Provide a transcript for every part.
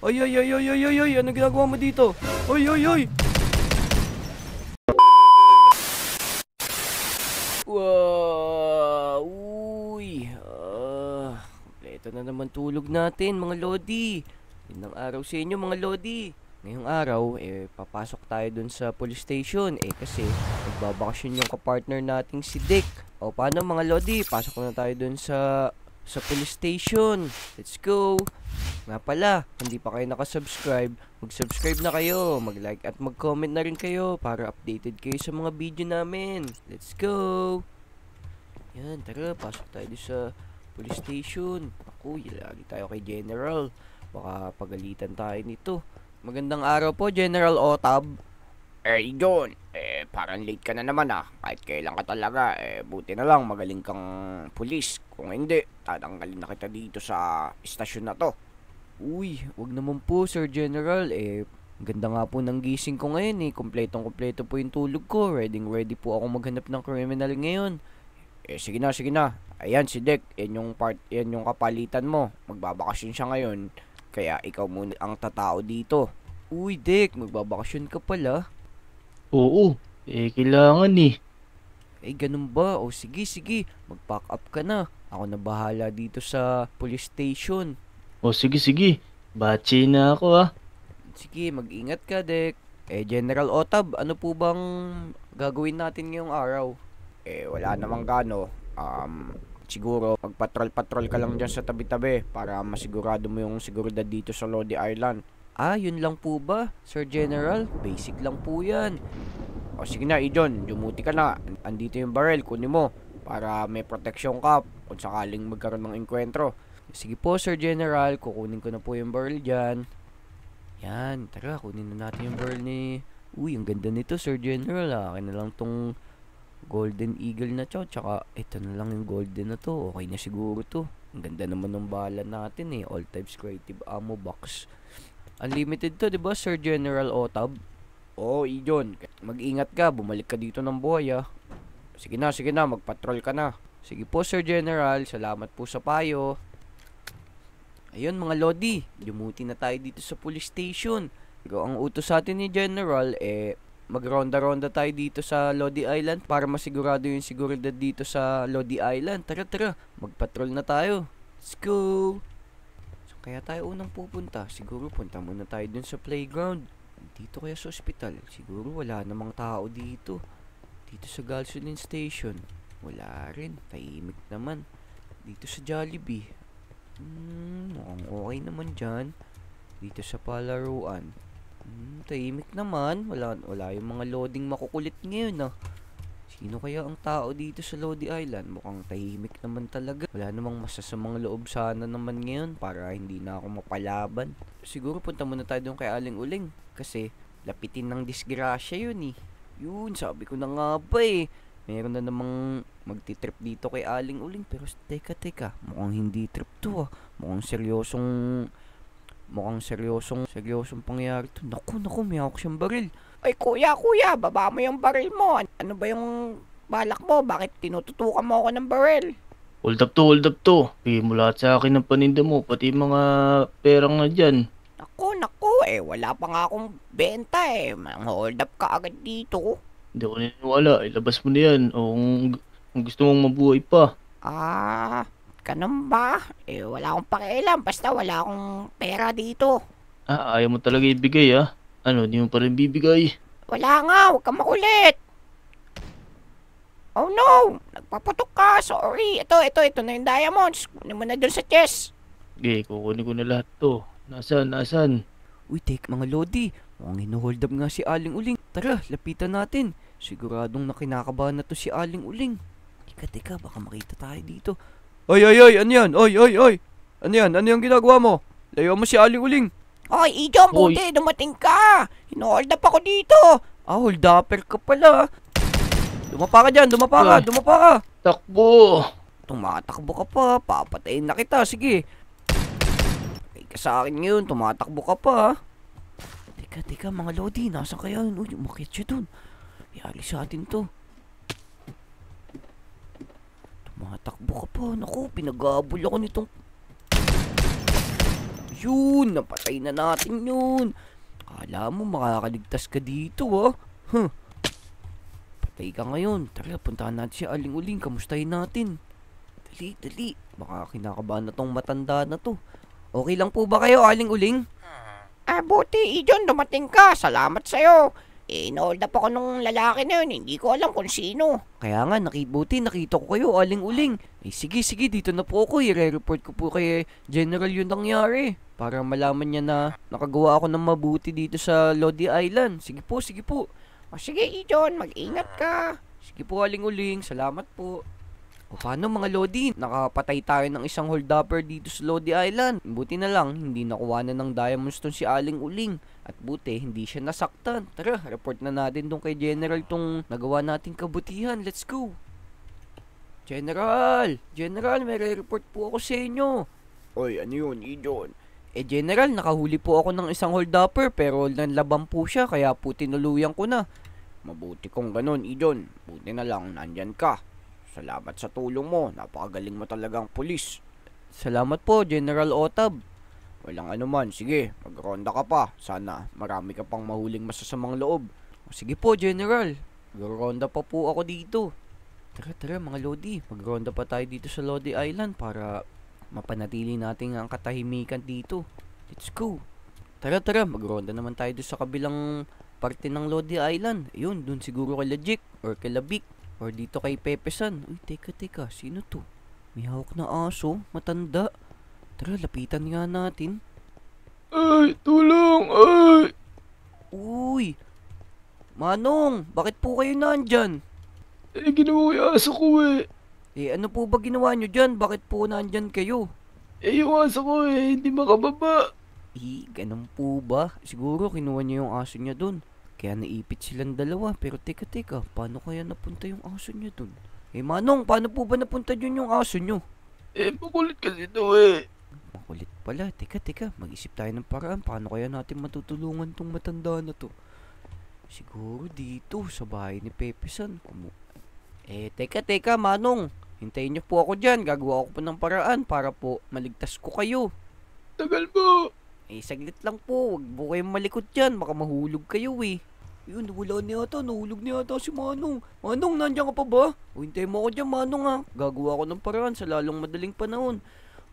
Ay, ay, ay, ay, ay, ay, ay, ano ginagawa mo dito? Ay, ay, ay! Wow! Uy! Kompleto na naman tulog natin, mga Lodi. Magandang araw sa inyo, mga Lodi. Ngayong araw, papasok tayo dun sa police station. Kasi, nagbabakasyon yung kapartner nating si Dick. O, paano, mga Lodi? Pasok na tayo dun sa police station. Let's go! Nga pala, hindi pa kayo nakasubscribe, mag-subscribe na kayo, mag-like at mag-comment na rin kayo para updated kayo sa mga video namin. Let's go! Yan, tara, pasok tayo sa police station. Ako, lagi tayo kay General. Baka pagalitan tayo nito. Magandang araw po, General Otab. Idon, parang late ka na naman Kahit kailan ka talaga, buti na lang magaling kang pulis. Kung hindi, tatanggalin na kita dito sa istasyon na to. Uy, wag naman po, Sir General. Ganda nga po ng gising ko ngayon Kompletong-kompleto po yung tulog ko. Ready po ako maghanap ng criminal ngayon. Sige na, sige na. Ayan si Dek, yan yung kapalitan mo. Magbabakasyon siya ngayon. Kaya ikaw muna ang tatao dito. Uy, Dek, magbabakasyon ka pala. Oo, kailangan eh. Ganun ba? O sige, mag-pack up ka na. Ako na bahala dito sa police station. O sige, batche na ako Sige, mag-ingat ka, Dek. General Otab, ano po bang gagawin natin ngayong araw? Wala namang gano. Siguro magpatrol-patrol ka lang dyan sa tabi-tabi para masigurado mo yung seguridad dito sa Lodi Island. Yun lang po ba, Sir General? Basic lang po yan. O sige na, Ijon, dumuti ka na. Andito yung barrel, kunin mo para may protection ka kung sakaling magkaroon ng enkwentro. Sige po, Sir General, kukunin ko na po yung barrel dyan. Yan, tara, kunin na natin yung barrel ni... Uy, ang ganda nito, Sir General. Akin na lang tong Golden Eagle na to. Tsaka, ito na lang yung golden na to. Okay na siguro to. Ang ganda naman ng bala natin All types creative ammo box. Unlimited to, diba, Sir General Otab? Oo, Ijon. Mag-ingat ka, bumalik ka dito ng buhay Sige na, magpatrol ka na. Sige po, Sir General. Salamat po sa payo. Ayun, mga Lodi, dumuti na tayo dito sa police station. Ang utos sa atin ni General, magronda-ronda tayo dito sa Lodi Island para masigurado yung seguridad dito sa Lodi Island. Tara, magpatrol na tayo. Let's go! So, kaya tayo unang pupunta. Siguro punta muna tayo dun sa playground. Dito kaya sa ospital. Siguro wala namang tao dito. Dito sa gasoline station. Wala rin. Tahimik naman. Dito sa Jollibee. Mukhang okay naman dyan. Dito sa palaruan. Tahimik naman. Wala yung mga loading makukulit ngayon Sino kaya ang tao dito sa Lodi Island? Mukhang tahimik naman talaga. Wala namang masasamang loob sana naman ngayon para hindi na ako mapalaban. Siguro punta muna tayo doon kay Aling Uling. Kasi lapitin ng disgrasya yun Yun, sabi ko na nga ba Meron na namang magti-trip dito kay Aling Uling. Pero teka, mukhang hindi trip to Mukhang seryosong pangyayari to. Naku, may hawak siyang baril. Ay, kuya, baba mo yung baril mo. Ano ba yung balak mo? Bakit tinututukan mo ako ng baril? Hold up to. Bigay mo lahat sa akin ng paninda mo, pati mga pera nga dyan. Naku, wala pa nga akong benta Mang-hold up ka agad dito. Hindi ko naniniwala, ilabas mo na yan. O kung gusto mong mabuhay pa. Ganun ba? Wala akong pakialam, basta wala akong pera dito. Ayaw mo talaga ibigay Ano, di mo pa rin bibigay? Wala nga, huwag kang makulit. Oh no, nagpaputok ka, sorry. Ito na yung diamonds. Kunin mo na dun sa chest. Kukunin ko na lahat to. Nasaan? Uy, mga Lodi. Mukhang hino-hold up nga si Aling Uling. Tara, lapitan natin. Siguradong nakinakabahan na to si Aling Uling. Teka, baka makita tayo dito. Oy, ano yan? Oy. Ano yan? Ano yung ginagawa mo? Layo mo si Aling Uling. Oy, Ijon, buti, dumating ka. Hino-hold up ako dito. Hold upper ka pala. Dumapa ka dyan, dumapa ka. Takbo. Tumatakbo ka pa, papatayin na kita, sige. Ay ka sa akin ngayon, tumatakbo ka pa. Teka, mga Lodi, nasan kaya yun? Uy, umakit siya dun. Yali sa atin to. Tumatakbo ka pa, naku, pinag-aabol ako nitong... Yun, napatay na natin yun. Kala mo makakaligtas ka dito, ha? Huh. Patay ka ngayon. Tara, puntahan natin si Aling Uling. Kamustahin natin. Dali, dali. Baka kinakabahan na tong matanda na to. Okay lang po ba kayo, Aling Uling? Buti, Ijon, dumating ka. Salamat sa'yo. Inold up ako nung lalaki na yun. Hindi ko alam kung sino. Kaya nga, nakita ko kayo, Aling Uling. Sige, dito na po ako. I-report ko po kay General yung nangyari. Para malaman niya na nakagawa ako ng mabuti dito sa Lodi Island. Sige po. Sige, Ijon, mag-ingat ka. Sige po, Aling Uling. Salamat po. O paano mga Lodi? Nakapatay tayo ng isang holdupper dito sa Lodi Island. Buti na lang, hindi nakuha na ng Diamond Stone si Aling Uling. At buti, hindi siya nasaktan. Tara, report na natin dun kay General tong nagawa nating kabutihan. Let's go! General, may report po ako sa inyo. Oy, ano yun, Ijon? General, nakahuli po ako ng isang holdupper pero nanlaban po siya kaya po tinuluyan ko na. Mabuti kung ganun, Ijon. Buti na lang, nandyan ka. Salamat sa tulong mo. Napakagaling mo talagang pulis. Salamat po, General Otab. Walang anuman. Sige, magronda ka pa. Sana marami ka pang mahuling masasamang loob. Sige po, General. Magronda pa po ako dito. Tara mga Lodi. Magronda pa tayo dito sa Lodi Island para mapanatili natin ang katahimikan dito. Let's go. Tara, magronda naman tayo doon sa kabilang parte ng Lodi Island. Ayun, doon siguro kay Lajik or kay Labik. Or dito kay Pepe-san. Uy, teka. Sino to? May hawak na aso. Matanda. Tara, lapitan nga natin. Ay, tulong! Ay! Uy! Manong, bakit po kayo nandyan? Ginawa yung aso ko eh. Ano po ba ginawa nyo dyan? Bakit po nandyan kayo? Yung aso ko hindi makababa. Ganun po ba? Siguro kinuha niya yung aso niya dun. Kaya naipit silang dalawa. Pero teka, paano kaya napunta yung aso niya dun? Manong, paano po ba napunta dun yung aso nyo? Makulit kasi ito Makulit pala. Teka, mag-isip tayo ng paraan. Paano kaya natin matutulungan tong matanda na to? Siguro dito, sa bahay ni Pepe-san. Teka, Manong. Hintayin niyo po ako dyan. Gagawa ko po ng paraan para po maligtas ko kayo. Tagal mo. Saglit lang po. Huwag po kayong malikot dyan. Baka mahulog kayo Yun, wala na yata. Nahulog na yata si Manong. Manong, nandiyan ka pa ba? Hintayin mo ako dyan, Manong ha. Gagawa ko ng paraan sa lalong madaling panahon.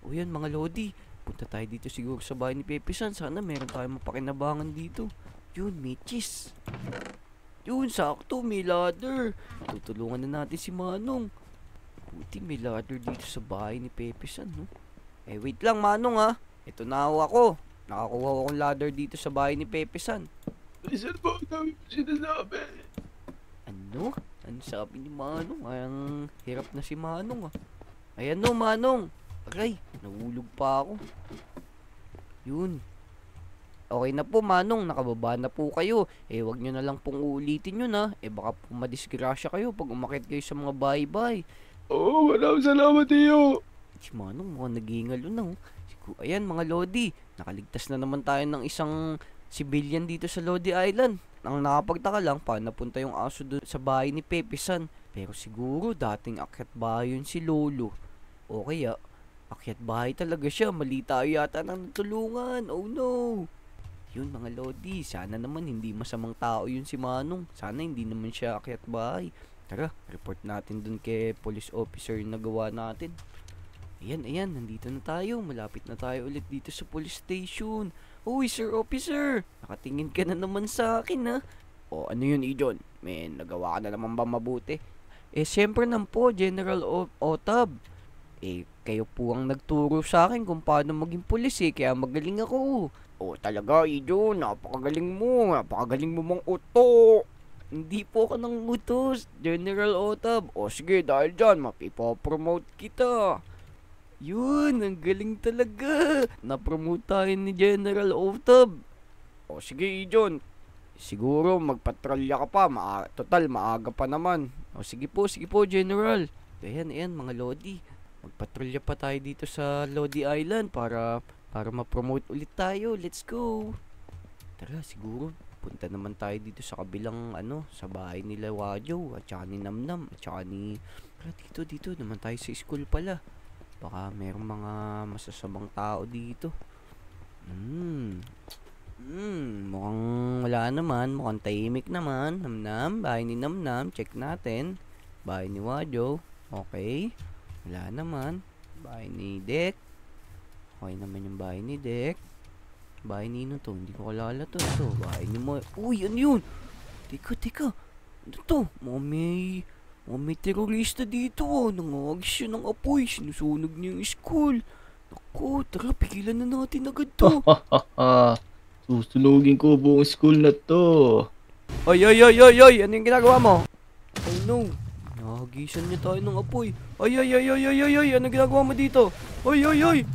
Yan, mga Lodi. Punta tayo dito siguro sa bahay ni Pepe-san. Sana meron tayong mapakinabangan dito. Yun, may cheese. Yun, sakto. May ladder. Tutulungan na natin si Manong. Buti may ladder dito sa bahay ni Pepe-san, no? Wait lang, Manong ha. Ito na ako. Nakakuha akong ladder dito sa bahay ni Pepe-san. Saan ba? Dami mo sinasabi. Ano? Ano sabi ni Manong? Ang hirap na si Manong Ayan no, Manong. Aray, nahulog pa ako. Yun. Okay na po, Manong. Nakababa na po kayo. Wag nyo na lang pong uulitin yun baka po madisgrasya kayo pag umakit kayo sa mga bahay-bahay. Oo, maraming salamat iyo. Si Manong mukhang nag-iingalo na Ayan mga Lodi. Nakaligtas na naman tayo ng isang civilian dito sa Lodi Island. Ang nakapagtaka lang, paano napunta yung aso doon sa bahay ni Pepe-san. Pero siguro dating akyat bahay yun si Lolo. O kaya, akyat bahay talaga siya. Mali tayo yata ng natulungan. Oh no. Yun mga Lodi, sana naman hindi masamang tao yun si Manong. Sana hindi naman siya akyat bahay. Tara, report natin dun kay police officer yung nagawa natin. Ayan, nandito na tayo. Malapit na tayo ulit dito sa police station. Uy, Sir Officer, nakatingin ka na naman sa akin Ano yun, Ijon? Nagawa ka na naman ba mabuti? Siyempre naman po, General Otab. Kayo po ang nagturo sa akin kung paano maging pulis kaya magaling ako. Talaga, Ijon, napakagaling mo mong uto. Hindi po ako nang utos, General Otab. Sige, dahil dyan, mapipopromote kita. Yun, ang galing talaga. Napromote tayo ni General Otab. Sige, Ijon. Siguro magpatrolya ka pa. Total, maaga pa naman. Sige po, General. Ayan, mga Lodi. Magpatrolya pa tayo dito sa Lodi Island para ma-promote ulit tayo. Let's go. Tara, siguro punta naman tayo dito sa kabilang sa bahay nila Wajo at saka ni Namnam at saka ni dito naman tayo sa school pala. Baka merong mga masasamang tao dito. Mukhang wala naman. Mukhang tahimik naman. Namnam. Bahay ni Namnam. Check natin. Bahay ni Wajo. Okay. Wala naman. Bahay ni Dek. Okay naman yung bahay ni Dek. Bahay ni Ino to. Hindi ko kalala to. Ito. Bahay ni Mo. Uy, ano yun? Teka. Ano to? May terorista dito. Nangagis siya ng apoy. Sinusunog niya yung school. Naku, tara, pigilan na natin agad to. Susunugin ko buong school na to. Ay, ano yung ginagawa mo? Oh no, nahagisan niya tayo ng apoy. Ay, ano ginagawa mo dito? Ay.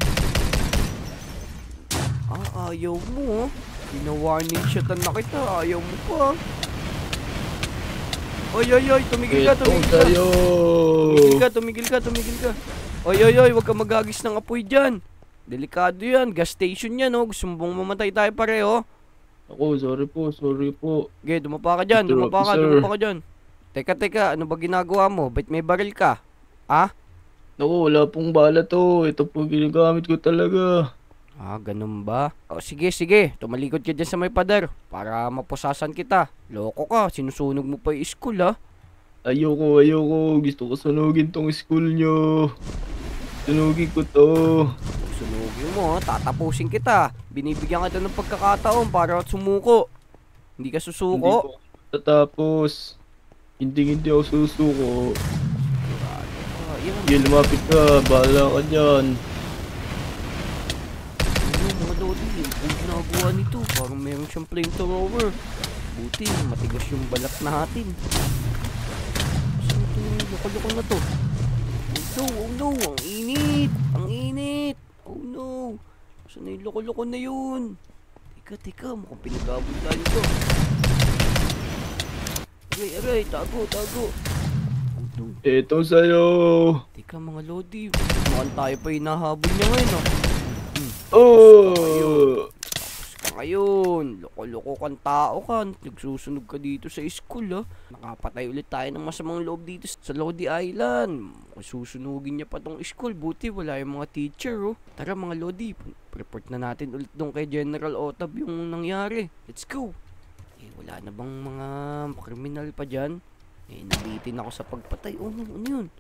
Ayaw mo, pinawarning shot na kita, ayaw mo pa. Ay, tumigil ka. Tumigil ka. Ay, wag ka magagis ng apoy dyan. Delikado yan, gas station yan, oh. Gusto mong mamatay tayo pareho. Ako, sorry po. Okay, dumapa ka dyan. Teka, ano ba ginagawa mo? Ba't may baril ka? Ha? Naku, wala pong bala to. Ito po ginagamit ko talaga. Ganun ba? O, sige. Tumalikod ka dyan sa may pader para mapusasan kita. Loko ka, sinusunog mo pa yung school, ha? Ayoko. Gusto ko sunugin tong school nyo. Sunugin ko to. Sunugin mo, tatapusin kita. Binibigyan kita ng pagkakataon para sumuko. Hindi ka susuko? Hindi po tatapos. Hindi ako susuko. Sige, lumapit ka. Bahala ka dyan. Mga lodi, ang ginagawa nito, parang meron siyang flamethrower. Buti, matigas yung balat natin. Saan ito yung loko-loko na to? Oh no, ang init. Oh no, saan na yung loko-loko na yun? Teka, mukhang pinagabol tayo to. Aray, tago. Oh no. Eto sa'yo. Teka mga lodi, mukhang tayo pa hinahabol niya ngayon, oh. Ngayon, loko-loko kang tao ka. Nagsusunog ka dito sa school, ha. Nakapatay ulit tayo ng masamang loob dito sa Lodi Island. Susunugin niya pa tong school. Buti wala yung mga teacher, oh. Tara mga Lodi, report na natin ulit doon kay General Otab yung nangyari. Let's go. Wala na bang mga kriminal pa dyan? Nabitin ako sa pagpatay. Ano yun?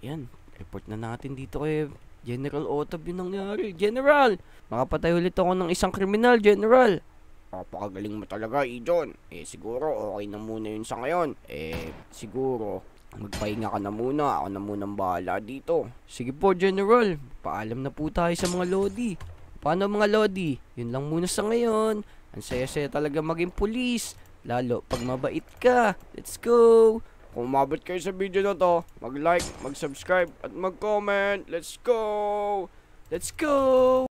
Yan, report na natin dito kay General Otab yung nangyari. General! Makapatay ulit ako ng isang kriminal, General. Napakagaling mo talaga, Ijon. Siguro okay na muna yun sa ngayon. Siguro magpahinga ka na muna. Ako na munang bahala dito. Sige po, General. Paalam na po tayo sa mga Lodi. Paano mga Lodi? Yun lang muna sa ngayon. Ang saya-saya talaga maging pulis. Lalo pag mabait ka. Let's go! Kung umabot kayo sa video na to, mag-like, mag-subscribe, at mag-comment. Let's go! Let's go!